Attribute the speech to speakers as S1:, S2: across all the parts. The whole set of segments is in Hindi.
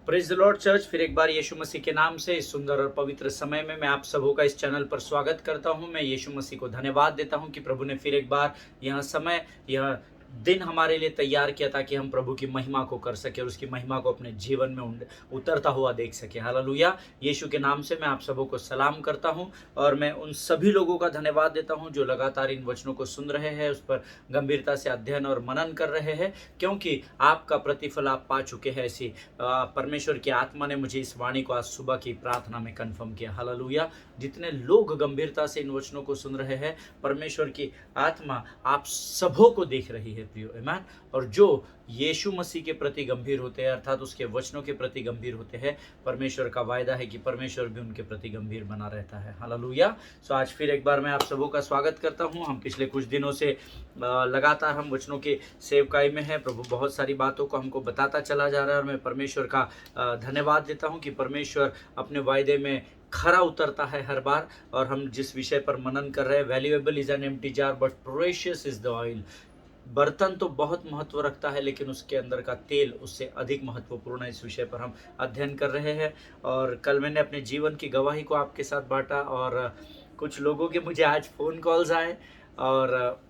S1: Praise the Lord church. फिर एक बार यीशु मसीह के नाम से इस सुंदर और पवित्र समय में मैं आप सबों का इस चैनल पर स्वागत करता हूं। मैं यीशु मसीह को धन्यवाद देता हूं कि प्रभु ने फिर एक बार यह दिन हमारे लिए तैयार किया ताकि हम प्रभु की महिमा को कर सके और उसकी महिमा को अपने जीवन में उतरता हुआ देख सके। हालेलुया। यीशु के नाम से मैं आप सबों को सलाम करता हूं और मैं उन सभी लोगों का धन्यवाद देता हूं जो लगातार इन वचनों को सुन रहे हैं, उस पर गंभीरता से अध्ययन और मनन कर रहे हैं, क्योंकि आपका प्रतिफल आप पा चुके हैं। ऐसी परमेश्वर की आत्मा ने मुझे इस वाणी को आज सुबह की प्रार्थना में कंफर्म किया। हालेलुया। जितने लोग गंभीरता से इन वचनों को सुन रहे हैं, परमेश्वर की आत्मा आप सबों को देख रही है प्रियो। आमीन। और जो यीशु मसीह के प्रति गंभीर होते हैं, अर्थात उसके वचनों के प्रति गंभीर होते हैं, परमेश्वर का वायदा है कि परमेश्वर भी उनके प्रति गंभीर बना रहता है। हालेलुया। सो आज फिर एक बार मैं आप सबों का स्वागत करता हूं। हम पिछले कुछ दिनों से लगातार हम वचनों के सेवकाई में हैं। प्रभु बहुत सारी बातों को हमको बताता चला जा रहा है और मैं परमेश्वर का धन्यवाद देता हूं कि परमेश्वर अपने वायदे में खरा उतरता है हर बार। और हम जिस विषय पर मनन कर रहे हैं, valuable is an empty jar but precious is the oil. बर्तन तो बहुत महत्व रखता है, लेकिन उसके अंदर का तेल उससे अधिक महत्वपूर्ण है। इस विषय पर हम अध्ययन कर रहे हैं और कल मैंने अपने जीवन की गवाही को आपके साथ बांटा और कुछ लोगों के मुझे आज फ़ोन कॉल्स आए और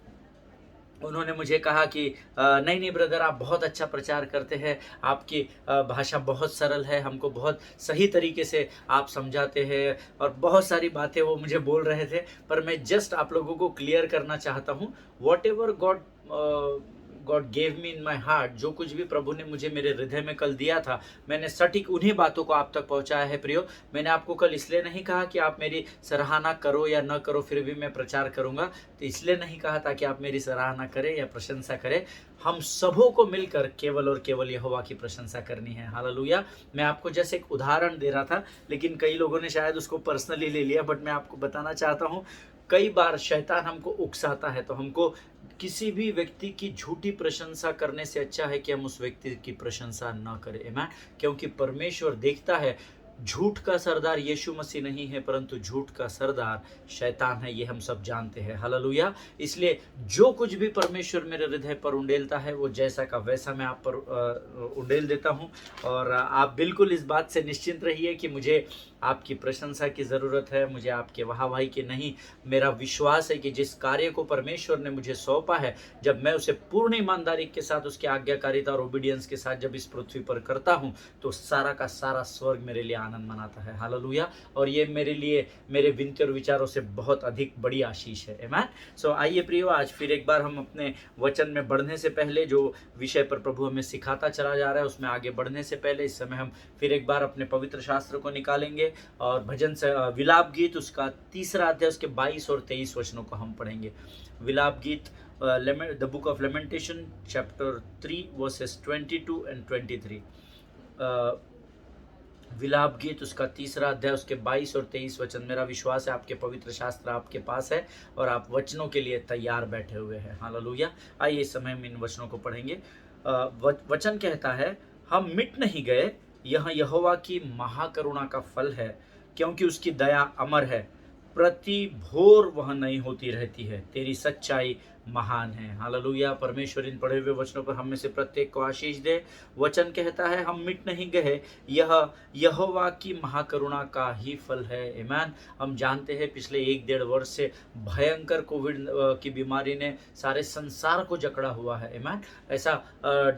S1: उन्होंने मुझे कहा कि नहीं नहीं ब्रदर, आप बहुत अच्छा प्रचार करते हैं, आपकी भाषा बहुत सरल है, हमको बहुत सही तरीके से आप समझाते हैं और बहुत सारी बातें वो मुझे बोल रहे थे। पर मैं जस्ट आप लोगों को क्लियर करना चाहता हूँ, what ever God gave me in my heart, जो कुछ भी प्रभु ने मुझे मेरे हृदय में कल दिया था, मैंने सटीक उन्हीं बातों को आप तक पहुंचाया है प्रियो। मैंने आपको कल इसलिए नहीं कहा कि आप मेरी सराहना करो या न करो फिर भी मैं प्रचार करूंगा, तो इसलिए नहीं कहा ताकि आप मेरी सराहना करें या प्रशंसा करें। हम सबों को मिलकर केवल और केवल यहोवा की प्रशंसा करनी है। हालेलुया। मैं आपको जैसे एक उदाहरण दे रहा था, लेकिन कई लोगों ने शायद उसको पर्सनली ले लिया, बट मैं आपको बताना चाहता हूँ, कई बार शैतान हमको उकसाता है, तो हमको किसी भी व्यक्ति की झूठी प्रशंसा करने से अच्छा है कि हम उस व्यक्ति की प्रशंसा न करें। आमीन। क्योंकि परमेश्वर देखता है, झूठ का सरदार यीशु मसीह नहीं है, परंतु झूठ का सरदार शैतान है, ये हम सब जानते हैं। हालेलुया। इसलिए जो कुछ भी परमेश्वर मेरे हृदय पर उंडेलता है, वो जैसा का वैसा मैं आप पर उंडेल देता हूँ। और आप बिल्कुल इस बात से निश्चिंत रहिए कि मुझे आपकी प्रशंसा की ज़रूरत है, मुझे आपके वाहवाही की नहीं। मेरा विश्वास है कि जिस कार्य को परमेश्वर ने मुझे सौंपा है, जब मैं उसे पूर्ण ईमानदारी के साथ, उसकी आज्ञाकारिता और ओबीडियंस के साथ जब इस पृथ्वी पर करता हूँ, तो सारा का सारा स्वर्ग मेरे लिए आनंद मनाता है। हालेलुया। और ये मेरे लिए मेरे विनती और विचारों से बहुत अधिक बड़ी आशीष है। आमीन। सो आइए प्रियो, आज फिर एक बार हम अपने वचन में बढ़ने से पहले, जो विषय पर प्रभु हमें सिखाता चला जा रहा है, उसमें आगे बढ़ने से पहले इस समय हम फिर एक बार अपने पवित्र शास्त्र को निकालेंगे और भजन से विलाप गीत उसका 3रा अध्याय उसके 22 और 23 वचनों को हम पढ़ेंगे। विलाप गीत, the book of lamentation chapter 3 versus 22 and 23। विलाप गीत उसका 3रा अध्याय उसके 22 और 23 वचन। मेरा विश्वास है आपके पवित्र शास्त्र आपके पास है और आप वचनों के लिए तैयार बैठे हुए हैं। हालेलुया। आइए इस समय हम इन वचनों को पढ़ेंगे। वचन कहता है, हम मिट नहीं गए, यह यहोवा की महाकरुणा का फल है, क्योंकि उसकी दया अमर है, प्रति भोर वह नई होती रहती है, तेरी सच्चाई महान है। हालेलुया। परमेश्वर इन पढ़े हुए वचनों पर हम में से प्रत्येक को आशीष दे। वचन कहता है, हम मिट नहीं गए, यह यहोवा की महाकरुणा का ही फल है। आमीन। हम जानते हैं पिछले 1-1.5 वर्ष से भयंकर कोविड की बीमारी ने सारे संसार को जकड़ा हुआ है। आमीन। ऐसा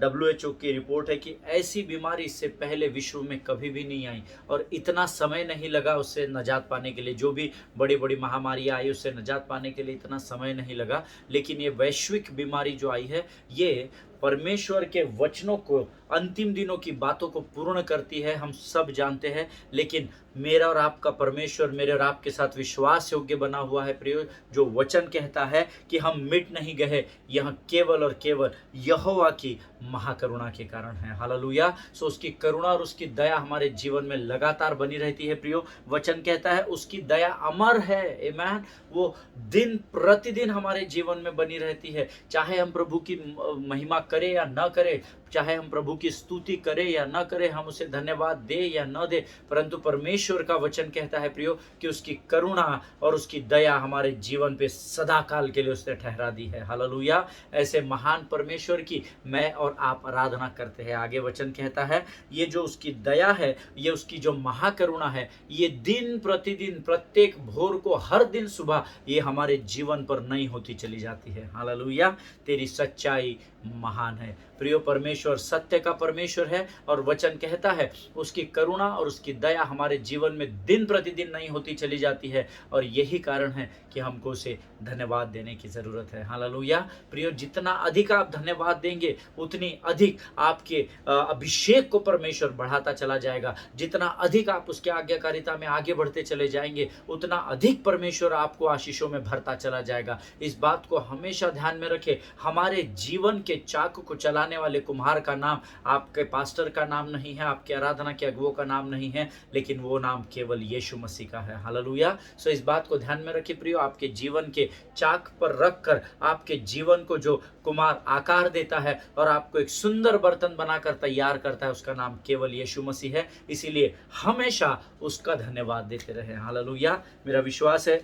S1: WHO की रिपोर्ट है कि ऐसी बीमारी इससे पहले विश्व में कभी भी नहीं आई और इतना समय नहीं लगा उससे नजात पाने के लिए। जो भी बड़ी बड़ी महामारी आई, उससे नजात पाने के लिए इतना समय नहीं लगा, लेकिन ये वैश्विक बीमारी जो आई है, ये परमेश्वर के वचनों को, अंतिम दिनों की बातों को पूर्ण करती है, हम सब जानते हैं। लेकिन मेरा और आपका परमेश्वर मेरे और आपके साथ विश्वास योग्य बना हुआ है प्रियो। जो वचन कहता है कि हम मिट नहीं गए, यह केवल और केवल यहोवा की महाकरुणा के कारण है। हालेलुया। सो उसकी करुणा और उसकी दया हमारे जीवन में लगातार बनी रहती है प्रियो। वचन कहता है उसकी दया अमर है। आमीन। वो दिन प्रतिदिन हमारे जीवन में बनी रहती है, चाहे हम प्रभु की महिमा करें या न करें, चाहे हम प्रभु की स्तुति करें या न करें, हम उसे धन्यवाद दे या न दे, परंतु परमेश्वर का वचन कहता है प्रियो कि उसकी करुणा और उसकी दया हमारे जीवन पे सदा काल के लिए उसने ठहरा दी है। हालेलुया। ऐसे महान परमेश्वर की मैं और आप आराधना करते हैं। आगे वचन कहता है ये जो उसकी दया है, ये उसकी जो महाकरुणा है, ये दिन प्रतिदिन प्रत्येक भोर को हर दिन सुबह ये हमारे जीवन पर नई होती चली जाती है। हालेलुया। तेरी सच्चाई महान है प्रियो। परमेश्वर सत्य का परमेश्वर है और वचन कहता है उसकी करुणा और उसकी दया हमारे जीवन में दिन प्रतिदिन नई होती चली जाती है, और यही कारण है कि हमको उसे धन्यवाद देने की जरूरत है। हालेलुया। प्रियो, जितना अधिक आप धन्यवाद देंगे उतनी अधिक आपके अभिषेक को परमेश्वर बढ़ाता चला जाएगा। जितना अधिक आप उसके आज्ञाकारिता में आगे बढ़ते चले जाएंगे उतना अधिक परमेश्वर आपको आशीषों में भरता चला जाएगा। इस बात को हमेशा ध्यान में रखें। हमारे जीवन के चाक को चलाने वाले कुम्हार का नाम आपके पास्टर का नाम नहीं है, आपके आराधना के अगुवों का नाम नहीं है, लेकिन वो नाम केवल यीशु मसीह का है। हालेलुया। सो इस बात को ध्यान में रखिए प्रियो। आपके जीवन के चाक पर रखकर आपके जीवन को जो कुम्हार आकार देता है और आपको एक सुंदर बर्तन बनाकर तैयार करता है, उसका नाम केवल यीशु मसीह है। इसीलिए हमेशा उसका धन्यवाद देते रहे। हालेलुया। मेरा विश्वास है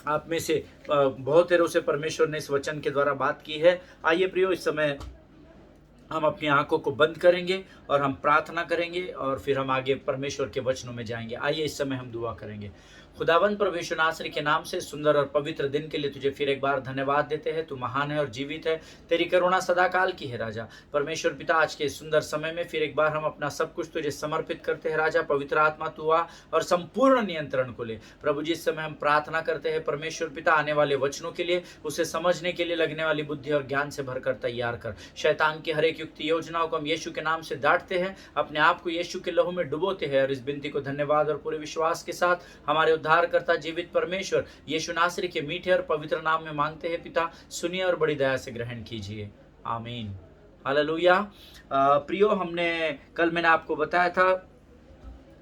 S1: आप में से बहुत देरों से परमेश्वर ने इस वचन के द्वारा बात की है। आइए प्रियो, इस समय हम अपनी आंखों को बंद करेंगे और हम प्रार्थना करेंगे और फिर हम आगे परमेश्वर के वचनों में जाएंगे। आइए इस समय हम दुआ करेंगे। खुदावंद प्रभु यीशु नासरी के नाम से सुंदर और पवित्र दिन के लिए तुझे फिर एक बार धन्यवाद देते हैं। तू महान है और जीवित है, तेरी करुणा सदा काल की है राजा। परमेश्वर पिता, आज के सुंदर समय में फिर एक बार हम अपना सब कुछ तुझे समर्पित करते हैं राजा। पवित्र आत्मा तू आ और संपूर्ण नियंत्रण को ले प्रभु जी। इस समय हम प्रार्थना करते हैं परमेश्वर पिता, आने वाले वचनों के लिए, उसे समझने के लिए लगने वाली बुद्धि और ज्ञान से भरकर तैयार कर। शैतान की हर एक युक्ति योजनाओं को हम यीशु के नाम से डांटते हैं, अपने आप को यीशु के लहू में डुबोते हैं, और इस विनती को धन्यवाद और पूरे विश्वास के साथ हमारे उद्धारकर्ता जीवित परमेश्वर यीशु नासरी के मीठे और पवित्र नाम में मांगते हैं पिता। सुनिए और बड़ी दया से ग्रहण कीजिए। आमीन। हालेलुया। प्रियो, मैंने आपको बताया था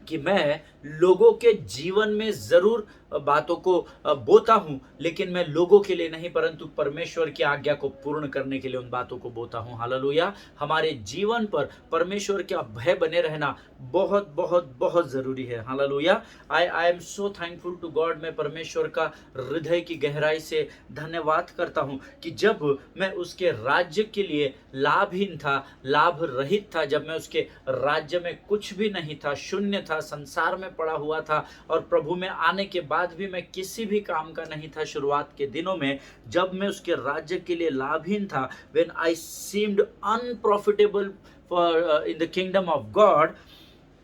S1: कि मैं लोगों के जीवन में जरूर बातों को बोता हूं, लेकिन मैं लोगों के लिए नहीं परंतु परमेश्वर की आज्ञा को पूर्ण करने के लिए उन बातों को बोता हूं। हालेलुया। हमारे जीवन पर परमेश्वर का भय बने रहना बहुत बहुत बहुत जरूरी है। Hallelujah. I am so thankful to God. मैं परमेश्वर का हृदय की गहराई से धन्यवाद करता हूं कि जब मैं उसके राज्य के लिए लाभहीन था, लाभ रहित था, जब मैं उसके राज्य में कुछ भी नहीं था, शून्य था, संसार में पड़ा हुआ था, और प्रभु में आने के बाद भी मैं किसी भी काम का नहीं था। शुरुआत के दिनों में जब मैं उसके राज्य के लिए लाभहीन था, when I seemed unprofitable for in the kingdom of God,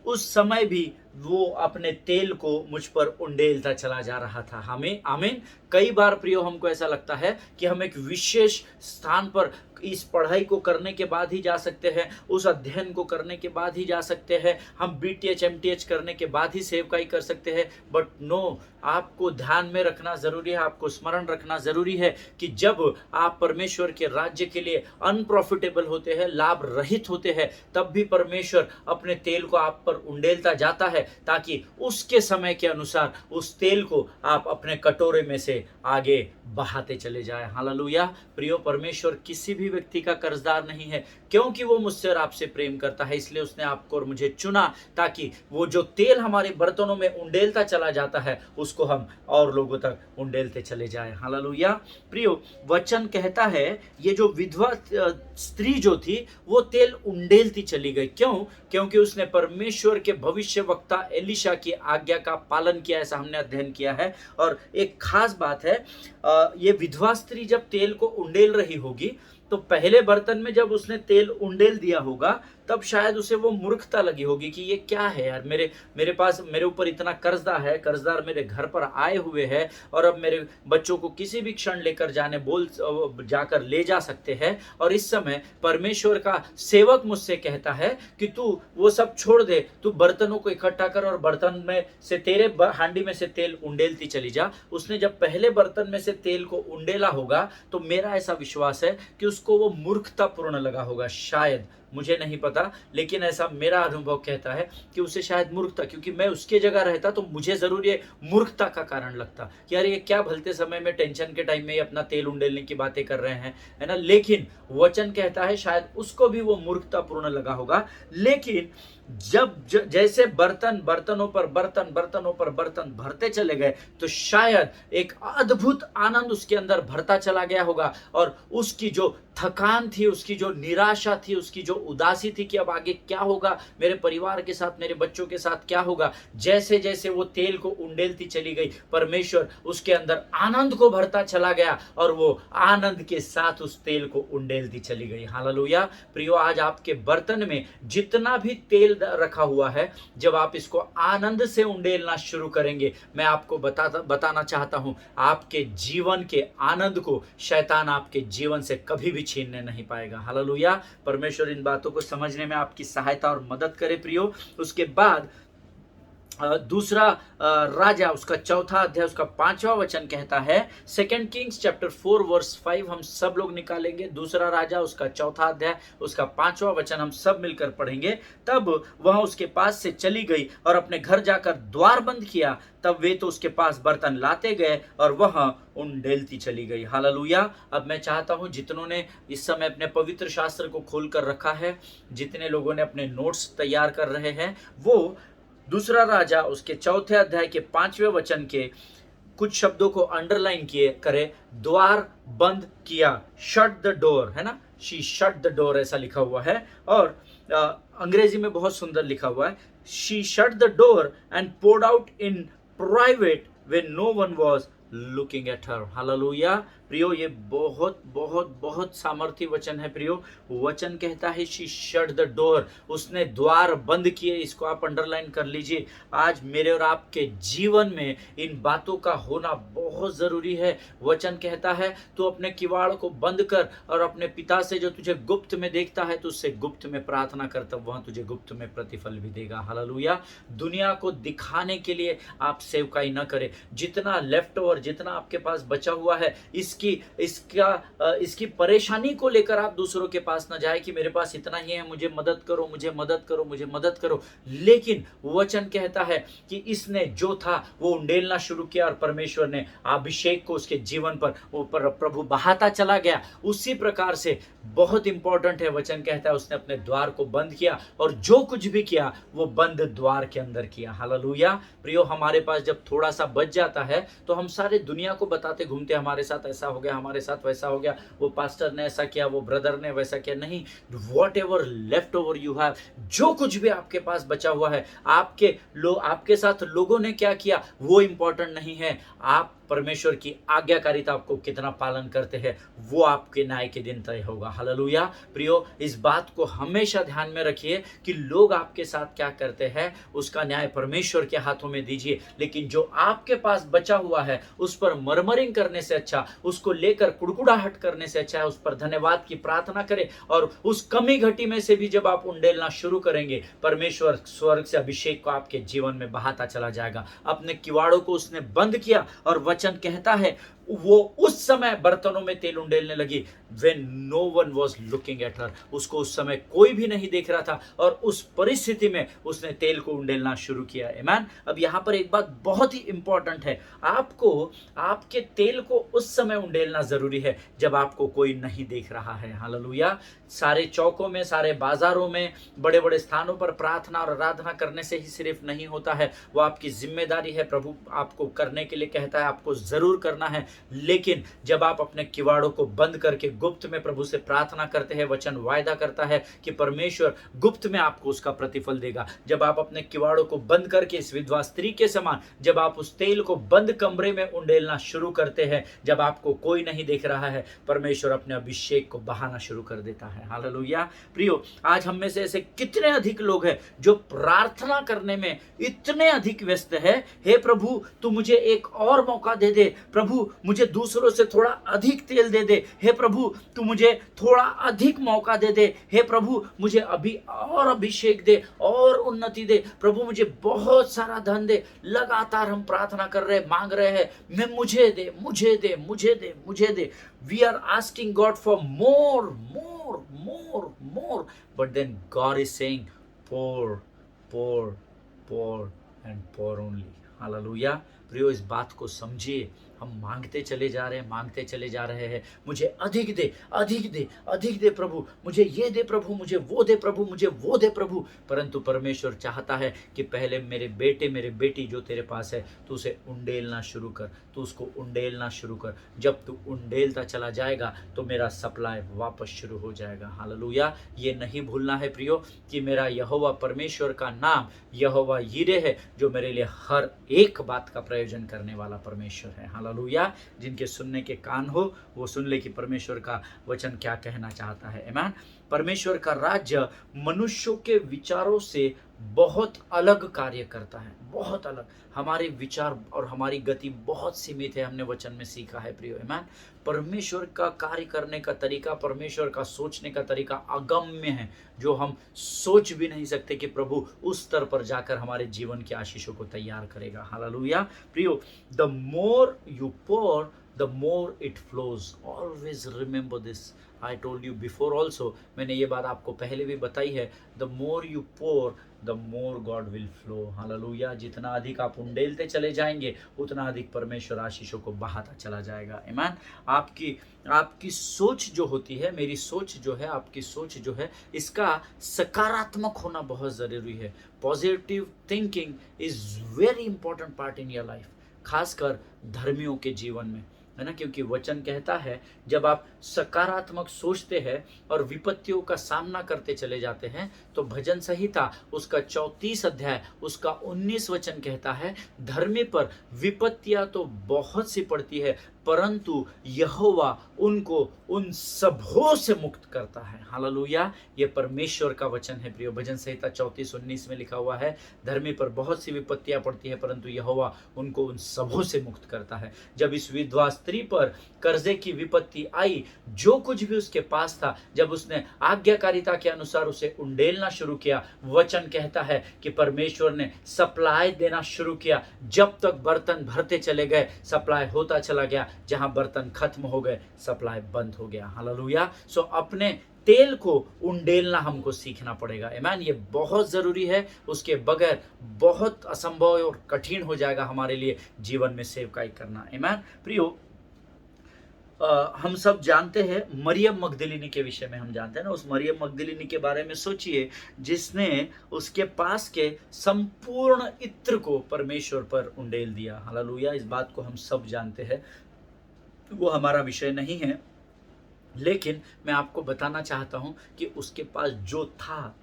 S1: उस समय भी वो अपने तेल को मुझ पर उंडेलता चला जा रहा था। हमें आमीन। कई बार प्रियो हमको ऐसा लगता है कि हम एक विशेष स्थान पर इस पढ़ाई को करने के बाद ही जा सकते हैं, उस अध्ययन को करने के बाद ही जा सकते हैं, हम BTH MTH करने के बाद ही सेवकाई कर सकते हैं। बट नो, आपको ध्यान में रखना जरूरी है, आपको स्मरण रखना जरूरी है कि जब आप परमेश्वर के राज्य के लिए अनप्रॉफिटेबल होते हैं, लाभ रहित होते हैं, तब भी परमेश्वर अपने तेल को आप पर उंडेलता जाता है, ताकि उसके समय के अनुसार उस तेल को आप अपने कटोरे में से आगे बहाते चले जाए। हालेलुया। प्रियो, परमेश्वर किसी भी व्यक्ति का कर्जदार नहीं है, क्योंकि वो मुझसे और आपसे प्रेम करता है, इसलिए उसने आपको और मुझे चुना, ताकि वो जो तेल हमारे बर्तनों में उंडेलता चला जाता है उसको हम और लोगों तक उंडेलते चले जाए। हालेलुया। प्रियो, वचन कहता है ये जो विधवा स्त्री जो थी वो तेल उंडेलती चली गई। क्यों? क्योंकि उसने परमेश्वर के भविष्यवक्ता एलिशा की आज्ञा का पालन किया, ऐसा हमने अध्ययन किया है। और एक खास बात है, ये विधवा स्त्री जब तेल को उंडेल रही होगी तो पहले बर्तन में जब उसने तेल उंडेल दिया होगा तब शायद उसे वो मूर्खता लगी होगी कि ये क्या है यार, मेरे ऊपर इतना कर्जदार मेरे घर पर आए हुए हैं, और अब मेरे बच्चों को किसी भी क्षण लेकर जाकर ले जा सकते हैं, और इस समय परमेश्वर का सेवक मुझसे कहता है कि तू वो सब छोड़ दे, तू बर्तनों को इकट्ठा कर और बर्तन में से तेरे हांडी में से तेल उंडेलती चली जा। उसने जब पहले बर्तन में से तेल को उंडेला होगा तो मेरा ऐसा विश्वास है कि उसको वो मूर्खतापूर्ण लगा होगा, शायद मुझे नहीं पता, लेकिन ऐसा मेरा अनुभव कहता है कि उसे शायद मूर्खता, क्योंकि मैं उसके जगह रहता तो मुझे ज़रूर ये मूर्खता का कारण लगता कि यार ये क्या भलते समय में टेंशन के टाइम में ये अपना तेल उंडेलने की बातें कर रहे हैं, है ना। लेकिन वचन कहता है शायद उसको भी वो मूर्खतापूर्ण लगा होगा। लेकिन जैसे बर्तनों पर बर्तन भरते चले गए, तो शायद एक अद्भुत आनंद उसके अंदर भरता चला गया होगा, और उसकी जो थकान थी, उसकी जो निराशा थी, उसकी जो उदासी थी कि अब आगे क्या होगा मेरे परिवार के साथ, मेरे बच्चों के साथ क्या होगा, जैसे जैसे वो तेल को उंडेलती चली गई, परमेश्वर उसके अंदर आनंद को भरता चला गया, और वो आनंद के साथ उस तेल को उंडेलती चली गई। हालेलुया। प्रियो, आज आपके बर्तन में जितना भी तेल रखा हुआ है, जब आप इसको आनंद से उंडेलना शुरू करेंगे, मैं आपको बताना चाहता हूं, आपके जीवन के आनंद को शैतान आपके जीवन से कभी भी छीनने नहीं पाएगा। हालेलुया। परमेश्वर इन बातों को समझने में आपकी सहायता और मदद करे प्रियो। उसके बाद दूसरा राजा, उसका चौथा अध्याय, उसका 5वां वचन कहता है, 2 किंग्स चैप्टर 4 वर्स 5 हम सब लोग निकालेंगे। दूसरा राजा, उसका चौथा अध्याय, उसका 5वां वचन हम सब मिलकर पढ़ेंगे। तब वह उसके पास से चली गई और अपने घर जाकर द्वार बंद किया। तब वे तो उसके पास बर्तन लाते गए और वह उंडेलती चली गई। हालेलुया। अब मैं चाहता हूं, जितनों ने इस समय अपने पवित्र शास्त्र को खोल कर रखा है, जितने लोगों ने अपने नोट्स तैयार कर रहे हैं, वो दूसरा राजा उसके चौथे अध्याय के 5वें वचन के कुछ शब्दों को अंडरलाइन किए करे। द्वार बंद किया, शट द डोर, है ना, शी शट द डोर ऐसा लिखा हुआ है, और अंग्रेजी में बहुत सुंदर लिखा हुआ है, she shut the door and poured out in private when no one was looking at her. Hallelujah. प्रियो, ये बहुत बहुत बहुत सामर्थी वचन है प्रियो। वचन कहता है शी शट द डोर, उसने द्वार बंद किए। इसको आप अंडरलाइन कर लीजिए। आज मेरे और आपके जीवन में इन बातों का होना बहुत जरूरी है। वचन कहता है तू अपने किवाड़ को बंद कर और अपने पिता से जो तुझे गुप्त में देखता है, तो उससे गुप्त में प्रार्थना कर, तब वह तुझे गुप्त में प्रतिफल भी देगा। हालेलुया। दुनिया को दिखाने के लिए आप सेवकाई न करें। जितना लेफ्ट ओवर, जितना आपके पास बचा हुआ है, इसकी परेशानी को लेकर आप दूसरों के पास न जाए कि मेरे पास इतना ही है, मुझे मदद करो, मुझे मदद करो, मुझे मदद करो। लेकिन वचन कहता है कि इसने जो था वो उंडेलना शुरू किया, और परमेश्वर ने अभिषेक को उसके जीवन पर ऊपर प्रभु बहाता चला गया। उसी प्रकार से बहुत इंपॉर्टेंट है, वचन कहता है उसने अपने द्वार को बंद किया, और जो कुछ भी किया वो बंद द्वार के अंदर किया। हालेलुया। प्रियो, हमारे पास जब थोड़ा सा बच जाता है तो हम सारे दुनिया को बताते घूमते, हमारे साथ ऐसा हो गया, हमारे साथ वैसा हो गया, वो पास्टर ने ऐसा किया, वो ब्रदर ने वैसा किया। नहीं, what ever left over you have, जो कुछ भी आपके पास बचा हुआ है, आपके साथ लोगों ने क्या किया वो इंपॉर्टेंट नहीं है। आप परमेश्वर की आज्ञाकारिता आपको कितना पालन करते हैं, वो आपके न्याय के दिन तय होगा। हालेलुया। प्रियो, इस बात को हमेशा ध्यान में रखिए कि लोग आपके साथ क्या करते हैं उसका न्याय परमेश्वर के हाथों में दीजिए, लेकिन जो आपके पास बचा हुआ है उस पर मरमरिंग करने से अच्छा, उसको लेकर कुड़कुड़ाहट करने से अच्छा है उस पर धन्यवाद की प्रार्थना करें। और उस कमी घटी में से भी जब आप उंडेलना शुरू करेंगे, परमेश्वर स्वर्ग से अभिषेक को आपके जीवन में बहाता चला जाएगा। अपने किवाड़ों को उसने बंद किया, और वचन कहता है वो उस समय बर्तनों में तेल उंडेलने लगी when no one was looking at her, उसको उस समय कोई भी नहीं देख रहा था, और उस परिस्थिति में उसने तेल को उंडेलना शुरू किया। आमीन। अब यहाँ पर एक बात बहुत ही इंपॉर्टेंट है, आपको आपके तेल को उस समय उंडेलना जरूरी है जब आपको कोई नहीं देख रहा है। हालेलुया। सारे चौकों में, सारे बाजारों में, बड़े बड़े स्थानों पर प्रार्थना और आराधना करने से ही सिर्फ नहीं होता है, वो आपकी जिम्मेदारी है। प्रभु आपको करने के लिए कहता है, आपको जरूर करना है। लेकिन जब आप अपने किवाड़ों को बंद करके गुप्त में प्रभु से प्रार्थना करते हैं, वचन वायदा करता है कि परमेश्वर गुप्त में आपको उसका प्रतिफल देगा। जब आप अपने किवाड़ों को बंद करके इस विधवा स्त्री के समान, जब आप उस तेल को बंद कमरे में उंडेलना शुरू करते हैं, जब आपको कोई नहीं देख रहा है, परमेश्वर अपने अभिषेक को बहाना शुरू कर देता है। हालेलुया। प्रियो, आज हम में से ऐसे कितने अधिक लोग हैं जो प्रार्थना करने में इतने अधिक व्यस्त है, हे प्रभु तू मुझे एक और मौका दे दे, प्रभु मुझे दूसरों से थोड़ा अधिक तेल दे दे, हे प्रभु तू मुझे थोड़ा अधिक मौका दे दे, हे प्रभु मुझे अभी और अभिषेक दे और उन्नति दे, प्रभु मुझे बहुत सारा धन दे। लगातार हम प्रार्थना कर रहे, मांग रहे हैं, मैं मुझे दे, मुझे दे, मुझे दे, मुझे दे। We are asking God for more more more. But then God is saying, pour, pour, pour and pour only. Hallelujah. प्रियो, इस बात को समझिए। हम मांगते चले जा रहे हैं, मुझे अधिक दे, अधिक दे, अधिक दे प्रभु, मुझे ये दे प्रभु, मुझे वो दे प्रभु, मुझे वो दे प्रभु। परंतु परमेश्वर चाहता है कि पहले मेरे बेटे, मेरे बेटी जो तेरे पास है, तू उसे उंडेलना शुरू कर, तू उसको उंडेलना शुरू कर। जब तू उंडेलता चला जाएगा तो मेरा सप्लाई वापस शुरू हो जाएगा। हालेलुया। ये नहीं भूलना है प्रियो कि मेरा यहोवा परमेश्वर का नाम यहोवा यीरे है, जो मेरे लिए हर एक बात का प्रयोजन करने वाला परमेश्वर है। हालेलुया। जिनके सुनने के कान हो वो सुन ले कि परमेश्वर का वचन क्या कहना चाहता है। आमीन। परमेश्वर का राज्य मनुष्यों के विचारों से बहुत अलग कार्य करता है, बहुत अलग। हमारे विचार और हमारी गति बहुत सीमित है, हमने वचन में सीखा है प्रियो। आमीन। परमेश्वर का कार्य करने का तरीका, परमेश्वर का सोचने का तरीका अगम्य है, जो हम सोच भी नहीं सकते कि प्रभु उस स्तर पर जाकर हमारे जीवन के आशीषों को तैयार करेगा। हालेलुया। प्रियो, the more you pour the more it flows. Always remember this. I told you before also. मैंने ये बात आपको पहले भी बताई है. The more you pour, the more God will flow. Hallelujah. जितना अधिक आप उंडेलते चले जाएंगे, उतना अधिक परमेश्वर आशीषों को बहाता चला जाएगा। आमीन। आपकी सोच जो होती है, मेरी सोच जो है, आपकी सोच जो है, इसका सकारात्मक होना बहुत ज़रूरी है। Positive thinking is very important part in your life, खासकर धर्मियों के जीवन में, है ना। क्योंकि वचन कहता है, जब आप सकारात्मक सोचते हैं और विपत्तियों का सामना करते चले जाते हैं, तो भजन संहिता उसका 34 अध्याय उसका 19 वचन कहता है, धर्मी पर विपत्तियां तो बहुत सी पड़ती है, परंतु यहोवा उनको उन सबों से मुक्त करता है। हालेलुया। ये परमेश्वर का वचन है प्रियो। भजन संहिता 34:19 में लिखा हुआ है, धर्मी पर बहुत सी विपत्तियां पड़ती है, परंतु यहोवा उनको उन सबों से मुक्त करता है। जब इस विधवा स्त्री पर कर्जे की विपत्ति आई, जो कुछ भी उसके पास था, जब उसने आज्ञाकारिता के अनुसार उसे उंडेलना शुरू किया, वचन कहता है कि परमेश्वर ने सप्लाई देना शुरू किया। जब तक बर्तन भरते चले गए, सप्लाई होता चला गया। जहां बर्तन खत्म हो गए, सप्लाई बंद हो गया। हालेलुया। सो अपने तेल को उंडेलना हमको सीखना पड़ेगा। आमीन। ये बहुत ज़रूरी है, उसके बगैर बहुत असंभव और कठिन हो जाएगा हमारे लिए जीवन में सेवकाई करना। आमीन। प्रियो, हम सब जानते हैं मरियम मगदलिनी के विषय में, हम जानते हैं ना। उस मरियम मगदलिनी के बारे में सोचिए, जिसने उसके पास के संपूर्ण इत्र को परमेश्वर पर उंडेल दिया। हालेलुया। इस बात को हम सब जानते हैं, वो हमारा विषय नहीं है, लेकिन मैं आपको बताना चाहता हूं कि उसके पास जो था,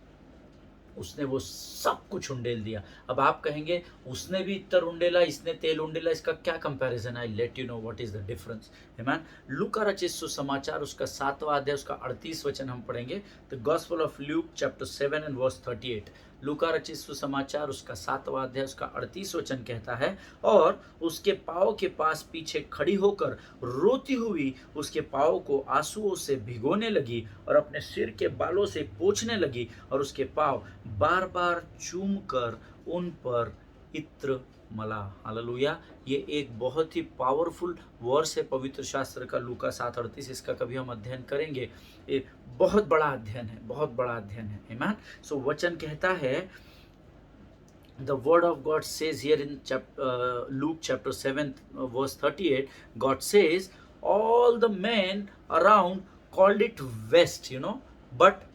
S1: उसने वो सब कुछ उंडेल दिया। अब आप कहेंगे, उसने भी इत्र उंडेला, इसने तेल उंडेला, इसका क्या कंपैरिजन है? Let you know what is the difference. आमीन। लूका रचित सुसमाचार उसका 7वां अध्याय उसका 38 वचन हम पढ़ेंगे। The gospel of Luke chapter 7 and verse 38। लूका रचित सुसमाचार उसका 7वां अध्याय उसका 38 वचन कहता है, और उसके पाँव के पास पीछे खड़ी होकर रोती हुई उसके पाँव को आंसुओं से भिगोने लगी और अपने सिर के बालों से पोंछने लगी, और उसके पाँव बार बार चूम कर उन पर इत्र मला। हालेलुया। ये एक बहुत ही पावरफुल वर्स है पवित्र शास्त्र का, लूका 7:38। इसका कभी हम अध्ययन करेंगे। ये बहुत बड़ा अध्ययन है, बहुत बड़ा अध्ययन है। आमीन। सो वचन कहता है, the word of God says here in Luke chapter 7 verse 38, God says, all the men around called it west, but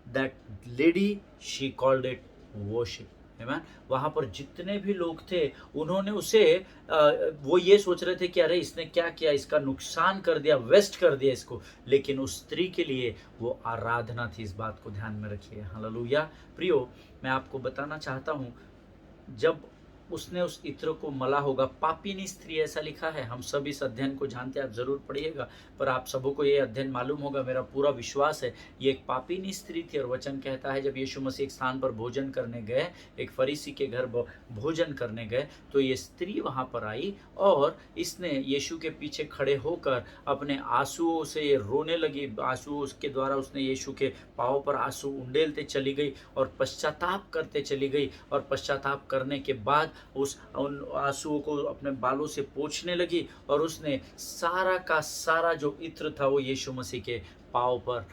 S1: that lady, she called it worship. Amen. वहाँ पर जितने भी लोग थे, उन्होंने उसे वो ये सोच रहे थे कि अरे इसने क्या किया, इसका नुकसान कर दिया, वेस्ट कर दिया इसको, लेकिन उस स्त्री के लिए वो आराधना थी। इस बात को ध्यान में रखिए। हालेलुया। प्रियो, मैं आपको बताना चाहता हूँ, जब उसने उस इत्र को मला होगा, पापिनी स्त्री ऐसा लिखा है। हम सब इस अध्ययन को जानते हैं, आप जरूर पढ़िएगा, पर आप सबों को ये अध्ययन मालूम होगा, मेरा पूरा विश्वास है। ये एक पापिनी स्त्री थी, और वचन कहता है, जब यीशु मसीह एक स्थान पर भोजन करने गए, एक फरीसी के घर भोजन करने गए, तो ये स्त्री वहाँ पर आई, और इसने यीशु के पीछे खड़े होकर अपने आंसुओं से ये रोने लगी। आंसुओं के द्वारा उसने यीशु के पाँव पर आंसू उंडेलते चली गई और पश्चाताप करते चली गई, और पश्चाताप करने के बाद उन आंसुओं को अपने बालों से पोंछने लगी, और उसने सारा का सारा जो इत्र था वो यीशु मसीह के पाँव पर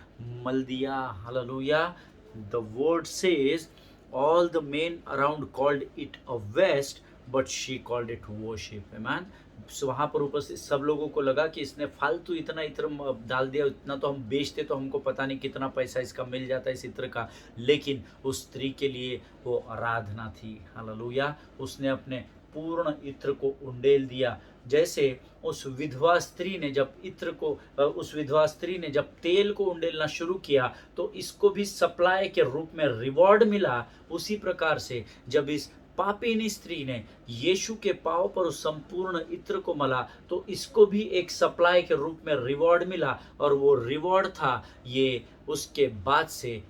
S1: मल दिया। Hallelujah. The word says all the men around called it a waste but she called it worship। amen। सो वहाँ पर उपस्थित सब लोगों को लगा कि इसने फालतू इतना इत्र डाल दिया, इतना तो हम बेचते तो हमको पता नहीं कितना पैसा इसका मिल जाता है इस इत्र का, लेकिन उस स्त्री के लिए वो आराधना थी। हालेलुया। उसने अपने पूर्ण इत्र को उंडेल दिया। जैसे उस विधवा स्त्री ने जब इत्र को उस विधवा स्त्री ने जब तेल को उंडेलना शुरू किया तो इसको भी सप्लाई के रूप में रिवॉर्ड मिला, उसी प्रकार से जब इस पापिनी स्त्री ने यीशु के पांव पर उस संपूर्ण इत्र को मला तो इसको भी एक सप्लाई के रूप में रिवॉर्ड मिला, और वो रिवॉर्ड था ये उसके बाद से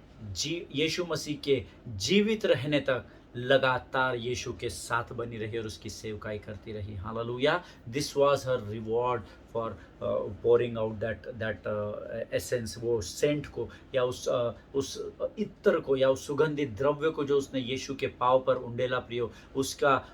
S1: यीशु मसीह के जीवित रहने तक लगातार यीशु के साथ बनी रही और उसकी सेवकाई करती रही। Hallelujah. This was her reward for pouring out that essence, वो सेंट को या उस इत्र को या उस सुगंधित द्रव्य को जो उसने यीशु के पांव पर उंडेला प्रियो, उसका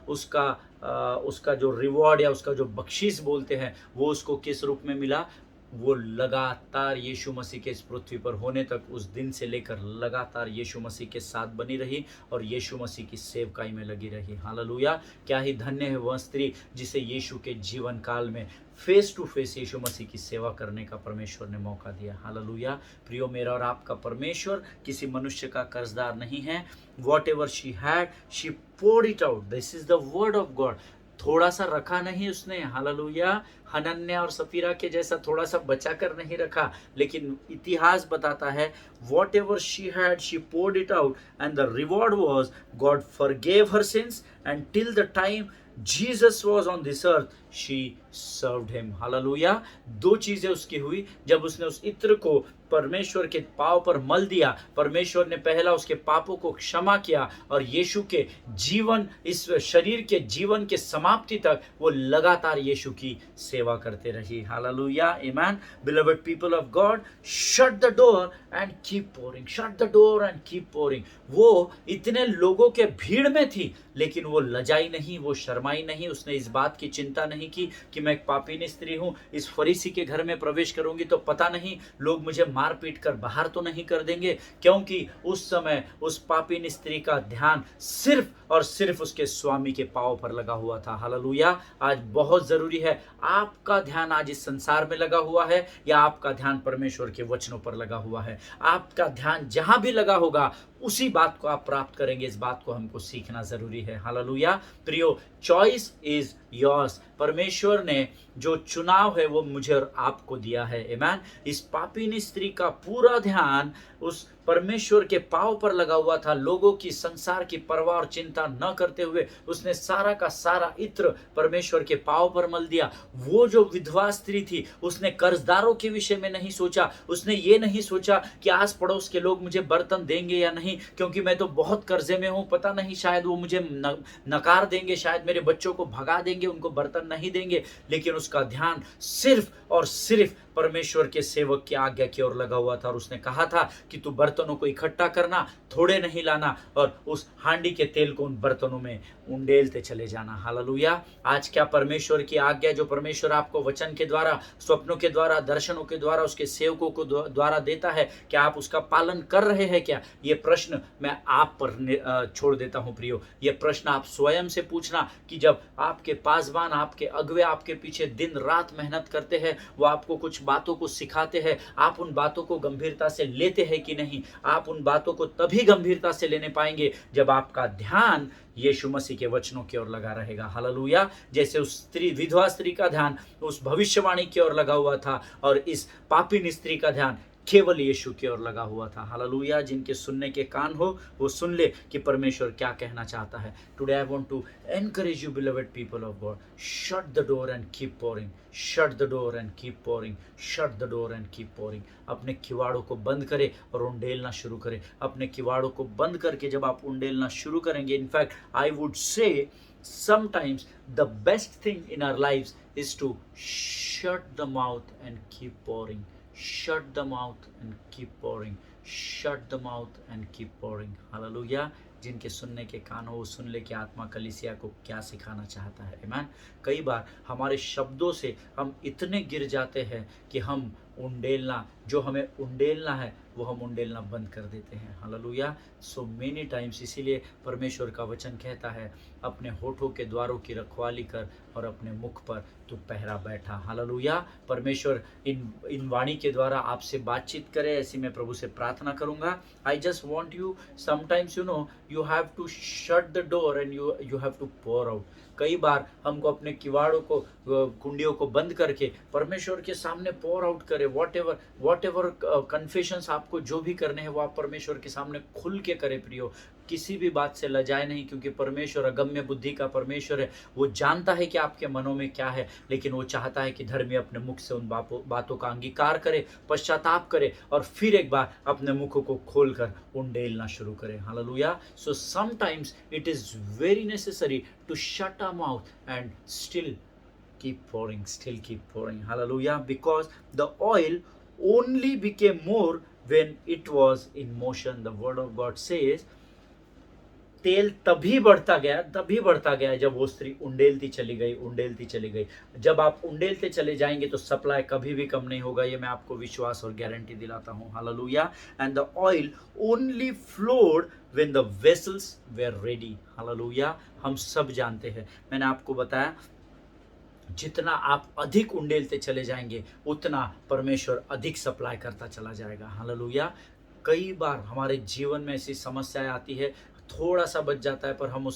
S1: जो रिवॉर्ड या उसका जो बख्शीश बोलते हैं वो उसको किस रूप में मिला? वो लगातार यीशु मसीह के इस पृथ्वी पर होने तक, उस दिन से लेकर लगातार यीशु मसीह के साथ बनी रही और यीशु मसीह की सेवकाई में लगी रही। हालेलुया। क्या ही धन्य है वह स्त्री जिसे यीशु के जीवन काल में फेस टू फेस यीशु मसीह की सेवा करने का परमेश्वर ने मौका दिया। हालेलुया। प्रियो, मेरा और आपका परमेश्वर किसी मनुष्य का कर्जदार नहीं है। Whatever she had she poured it out. This is the word of God. थोड़ा सा रखा नहीं उसने। हालेलुया। हनन्या और सफीरा के जैसा थोड़ा सा बचा कर नहीं रखा, लेकिन इतिहास बताता है whatever she had she poured it out and the reward was God forgave her sins and till the time Jesus was on this earth she served him. Hallelujah. दो चीजें उसकी हुई जब उसने उस इत्र को परमेश्वर के पांव पर मल दिया। परमेश्वर ने पहला उसके पापों को क्षमा किया और यीशु के जीवन, इस शरीर के जीवन के समाप्ति तक वो लगातार यीशु की सेवा करते रही। Hallelujah. Amen. Beloved people of God, shut the door and keep pouring. Shut the door and keep pouring. वो इतने लोगों के भीड़ में थी लेकिन वो लजाई नहीं, वो शर्माई नहीं। उसने इस बात की चिंता नहीं की कि मैं एक पापीनी स्त्री हूं, इस फरीसी के घर में प्रवेश करूंगी तो पता नहीं लोग मुझे मार पीट कर बाहर तो नहीं कर देंगे, क्योंकि उस समय उस पापीनी स्त्री का ध्यान सिर्फ और सिर्फ उसके स्वामी के पांव पर लगा हुआ था। हालेलुया। आज बहुत जरूरी है, आपका ध्यान आज इस संसार में लगा हुआ है या आपका ध्यान परमेश्वर के वचनों पर लगा हुआ है? आपका ध्यान जहां भी लगा होगा उसी बात को आप प्राप्त करेंगे। इस बात को हमको सीखना जरूरी है। हालेलुया। प्रियो, चॉइस इज योर्स। परमेश्वर ने जो चुनाव है वो मुझे और आपको दिया है। आमेन। इस पापीनी स्त्री का पूरा ध्यान उस परमेश्वर के पांव पर लगा हुआ था। लोगों की, संसार की परवाह और चिंता न करते हुए उसने सारा का सारा इत्र परमेश्वर के पांव पर मल दिया। वो जो विधवा स्त्री थी उसने कर्जदारों के विषय में नहीं सोचा। उसने ये नहीं सोचा कि आस पड़ोस के लोग मुझे बर्तन देंगे या नहीं, क्योंकि मैं तो बहुत कर्जे में हूं, पता नहीं शायद वो मुझे नकार देंगे, शायद मेरे बच्चों को भगा देंगे, उनको बर्तन नहीं देंगे। लेकिन उसका ध्यान सिर्फ और सिर्फ परमेश्वर के सेवक की आज्ञा की ओर लगा हुआ था। और उसने कहा था कि तू बर्तनों को इकट्ठा करना, थोड़े नहीं लाना, और उस हांडी के तेल को उन बर्तनों में उंडेलते चले जाना। हालेलुया। आज क्या परमेश्वर की आज्ञा जो परमेश्वर आपको वचन के द्वारा, स्वप्नों के द्वारा, दर्शनों के द्वारा, उसके सेवकों को द्वारा देता है, क्या आप उसका पालन कर रहे हैं क्या? ये प्रश्न मैं आप पर छोड़ देता हूं प्रियो। ये प्रश्न आप स्वयं से पूछना कि जब आपके पासवान, आपके अगुवे आपके पीछे दिन रात मेहनत करते हैं, वो आपको कुछ बातों को सिखाते हैं, आप उन बातों को गंभीरता से लेते हैं कि नहीं? आप उन बातों को तभी गंभीरता से लेने पाएंगे जब आपका ध्यान यीशु मसीह के वचनों की ओर लगा रहेगा। हालेलुया। जैसे उस स्त्री, विधवा स्त्री का ध्यान उस भविष्यवाणी की ओर लगा हुआ था और इस पापीनी स्त्री का ध्यान केवल यीशु की ओर लगा हुआ था। हालेलुया। जिनके सुनने के कान हो वो सुन ले कि परमेश्वर क्या कहना चाहता है। Today I want to encourage you beloved people of God, shut the door and keep pouring. Shut the door and keep pouring. Shut the door and keep pouring. अपने किवाड़ों को बंद करें और उंडेलना शुरू करें। अपने किवाड़ों को बंद करके जब आप उंडेलना शुरू करेंगे, in fact I would say sometimes the best thing in our lives is to shut the mouth and keep pouring. Shut the mouth and keep pouring. Shut the mouth and keep pouring. Hallelujah. जिनके सुनने के कान हो वो सुन ले कि आत्मा कलीसिया को क्या सिखाना चाहता है। आमीन। कई बार हमारे शब्दों से हम इतने गिर जाते हैं कि हम उंडेलना, जो हमें उंडेलना है वो हम उंडेलना बंद कर देते हैं। हालेलुया। सो मेनी टाइम्स इसीलिए परमेश्वर का वचन कहता है, अपने होठों के द्वारों की रखवाली कर और अपने मुख पर तू पहरा बैठा। हालेलुया। परमेश्वर इन वाणी के द्वारा आपसे बातचीत करे, ऐसी मैं प्रभु से प्रार्थना करूंगा। I just want you, sometimes you have to shut the door and you have to pour out. कई बार हमको अपने किवाड़ों को, कुंडियों को बंद करके परमेश्वर के सामने पोर आउट करे। वॉट एवर कन्फेशंस आपको जो भी करने हैं वो आप परमेश्वर के सामने खुल के करे प्रियो। किसी भी बात से लजाए नहीं, क्योंकि परमेश्वर अगम्य बुद्धि का परमेश्वर है। वो जानता है कि आपके मनों में क्या है, लेकिन वो चाहता है कि धर्मी अपने मुख से उन बातों का अंगीकार करे, पश्चाताप करे और फिर एक बार अपने मुख को खोलकर उंडेलना शुरू करे। Hallelujah. So sometimes it is very necessary to shut our mouth and still keep pouring. Hallelujah. Because the oil only became more when it was in motion. The word of God says, तेल तभी बढ़ता गया जब वो स्त्री उंडेलती चली गई। जब आप उंडेलते चले जाएंगे तो सप्लाई कभी भी कम नहीं होगा। ये मैं आपको विश्वास और गारंटी दिलाता हूँ। Hallelujah. And the oil only flowed when the vessels were ready. Hallelujah. हम सब जानते हैं, मैंने आपको बताया, जितना आप अधिक उंडेलते चले जाएंगे उतना परमेश्वर अधिक सप्लाई करता चला जाएगा। हालेलुया। कई बार हमारे जीवन में ऐसी समस्याएं आती है, थोड़ा सा बच जाता है पर हम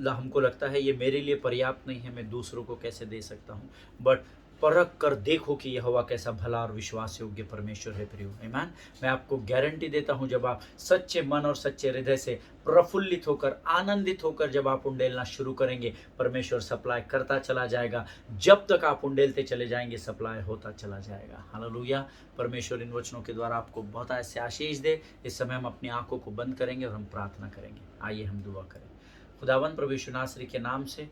S1: हमको लगता है ये मेरे लिए पर्याप्त नहीं है, मैं दूसरों को कैसे दे सकता हूँ। बट परख कर देखो कि यहोवा कैसा भला और विश्वास योग्य परमेश्वर है प्रियो। आमीन। मैं आपको गारंटी देता हूं, जब आप सच्चे मन और सच्चे हृदय से प्रफुल्लित होकर, आनंदित होकर जब आप उंडेलना शुरू करेंगे, परमेश्वर सप्लाई करता चला जाएगा। जब तक आप उंडेलते चले जाएंगे सप्लाई होता चला जाएगा। हालेलुया। परमेश्वर इन वचनों के द्वारा आपको बहुत ऐसे आशीष दे। इस समय हम अपनी आंखों को बंद करेंगे और हम प्रार्थना करेंगे। आइए हम दुआ करें। खुदावन प्रभु यीशु नासरी के नाम से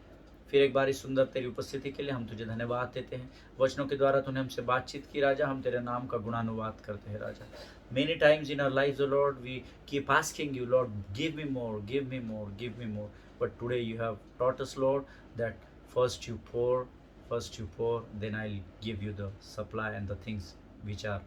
S1: फिर एक बार इस सुंदर तेरी उपस्थिति के लिए हम तुझे धन्यवाद देते हैं। वचनों के द्वारा तूने हमसे बातचीत की राजा, हम तेरे नाम का गुणानुवाद करते हैं राजा। Many times in our lives O Lord we keep asking you Lord, give me more, give me more, give me more, but today you have taught us Lord that first you pour, then I'll give you the supply and the things which are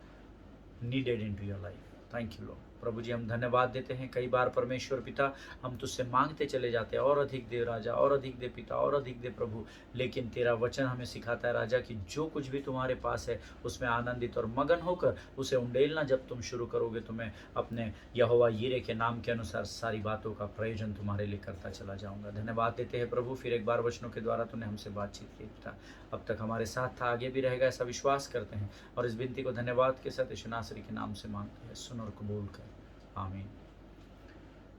S1: needed into your life. Thank you Lord. प्रभु जी हम धन्यवाद देते हैं। कई बार परमेश्वर पिता हम तुझसे मांगते चले जाते हैं, और अधिक दे राजा, और अधिक दे पिता, और अधिक दे प्रभु, लेकिन तेरा वचन हमें सिखाता है राजा कि जो कुछ भी तुम्हारे पास है उसमें आनंदित और मगन होकर उसे उंडेलना जब तुम शुरू करोगे तो मैं अपने यहोवा यीरे के नाम के अनुसार सारी बातों का प्रयोजन तुम्हारे लिए करता चला जाऊंगा। धन्यवाद देते हैं प्रभु, फिर एक बार वचनों के द्वारा तूने हमसे बातचीत की पिता, अब तक हमारे साथ था, आगे भी रहेगा ऐसा विश्वास करते हैं और इस विनती को धन्यवाद के साथ यीशु नासरी के नाम से मांगते हैं। सुन और कबूल कर। आमीन।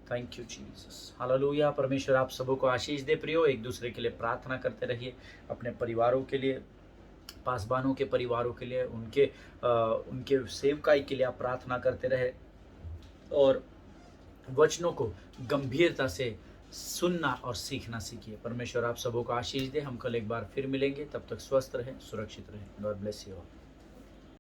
S1: Thank you Jesus. हालेलुया। परमेश्वर आप सबों को आशीष दे प्रियो। एक दूसरे के लिए प्रार्थना करते रहिए, अपने परिवारों के लिए, पासबानों के परिवारों के लिए, उनके सेवकाई के लिए आप प्रार्थना करते रहे और वचनों को गंभीरता से सुनना और सीखना सीखिए। परमेश्वर आप सबों को आशीष दे। हम कल एक बार फिर मिलेंगे, तब तक स्वस्थ रहें, सुरक्षित रहें। God bless you all.